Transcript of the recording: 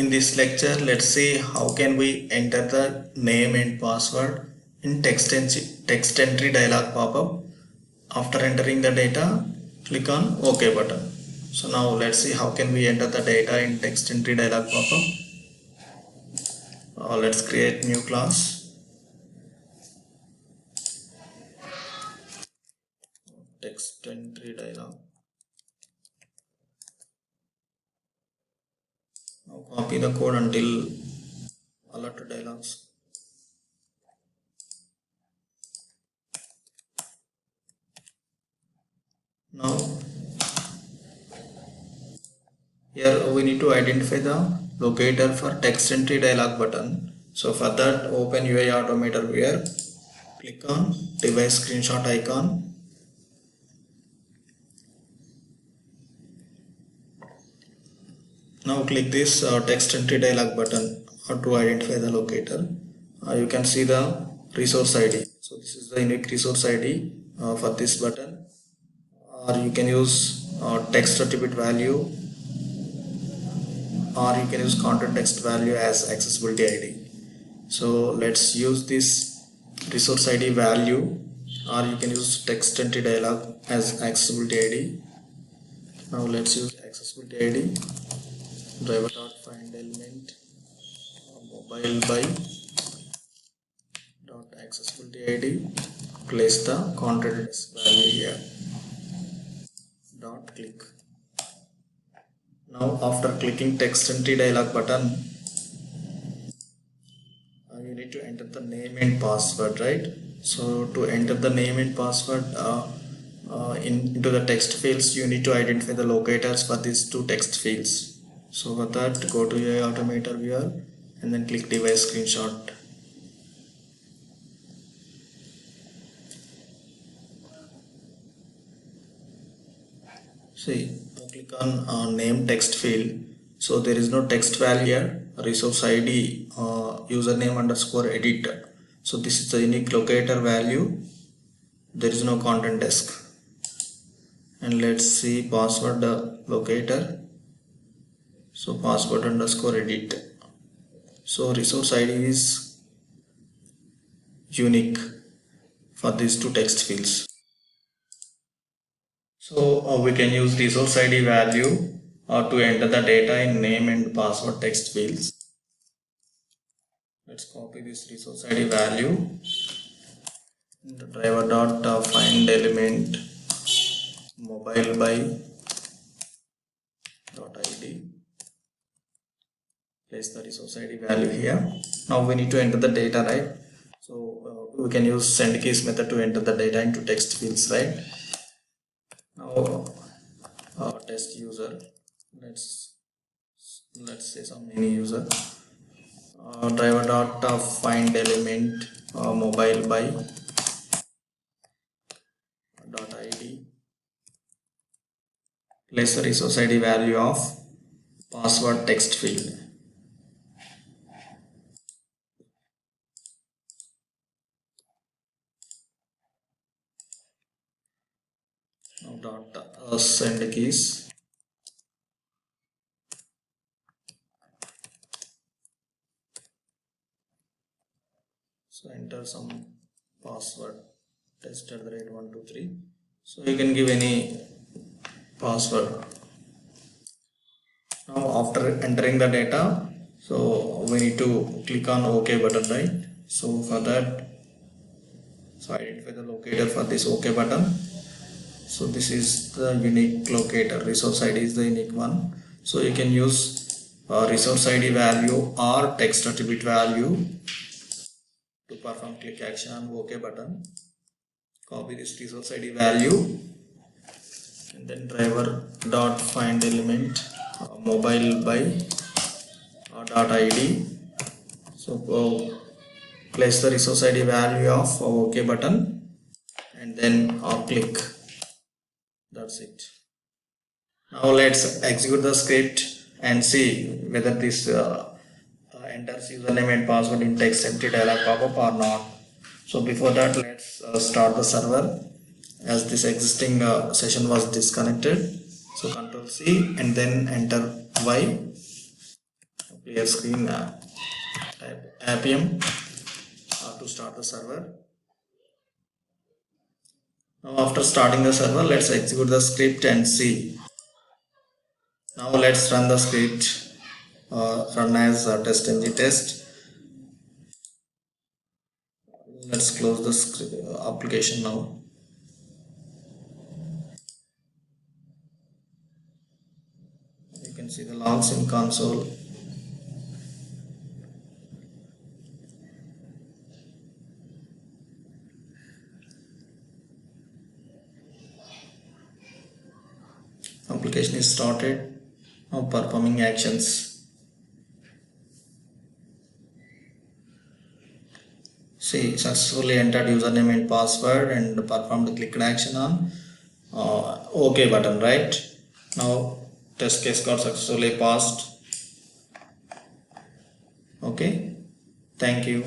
In this lecture, let's see how can we enter the name and password in text entry dialog pop-up. After entering the data, click on OK button. So now let's see how can we enter the data in text entry dialog pop-up. Let's create new class. Text entry dialog. Now copy the code until alert dialogs. Now here we need to identify the locator for text entry dialog button. So for that, open UI Automator Viewer, click on device screenshot icon. Now click this text entry dialog button to identify the locator. You can see the resource ID. So this is the unique resource ID for this button. Or you can use text attribute value, or you can use content text value as accessibility ID. So let's use this resource ID value, or you can use text entry dialog as accessibility ID. Now let's use accessibility ID. Driver.find element mobile by dot accessibility ID. Place the content text value here. Dot click. Now after clicking text entry dialog button, you need to enter the name and password, right? So to enter the name and password into the text fields, you need to identify the locators for these two text fields. So for that, go to UI Automator Viewer and then click device screenshot. See, click on name text field. So there is no text value here, resource ID, username underscore edit. So this is the unique locator value. There is no content desk. And let's see password locator. So password underscore edit. So resource ID is unique for these two text fields. So we can use resource ID value to enter the data in name and password text fields. Let's copy this resource ID value. The driver dot find element mobile by dot ID. Place the resource ID value here. Now we need to enter the data, right? So we can use send keys method to enter the data into text fields, right? Now test user. Let's say some any user. Driver dot find element mobile by dot ID. Place the resource ID value of password text field. Now dot send keys. So enter some password test@123. So you can give any password. Now after entering the data, so we need to click on OK button, right? So for that, so identify the locator for this OK button. So this is the unique locator. Resource ID is the unique one. So you can use resource ID value or text attribute value to perform click action on OK button. Copy this resource ID value and then driver dot find element mobile by dot ID. So place the resource ID value of OK button and then click. That's it. Now let's execute the script and see whether this enters username and password in text entry dialog pop-up or not. So before that, let's start the server, as this existing session was disconnected. So Ctrl C and then enter Y. clear screen, type appium to start the server. Now after starting the server, let's execute the script and see. Now let's run the script, run as test-ng test. Let's close the script, application now. You can see the logs in console. Application is started. Now performing actions. See, successfully entered username and password and performed clicked action on OK button, right? Now test case got successfully passed. Okay, thank you.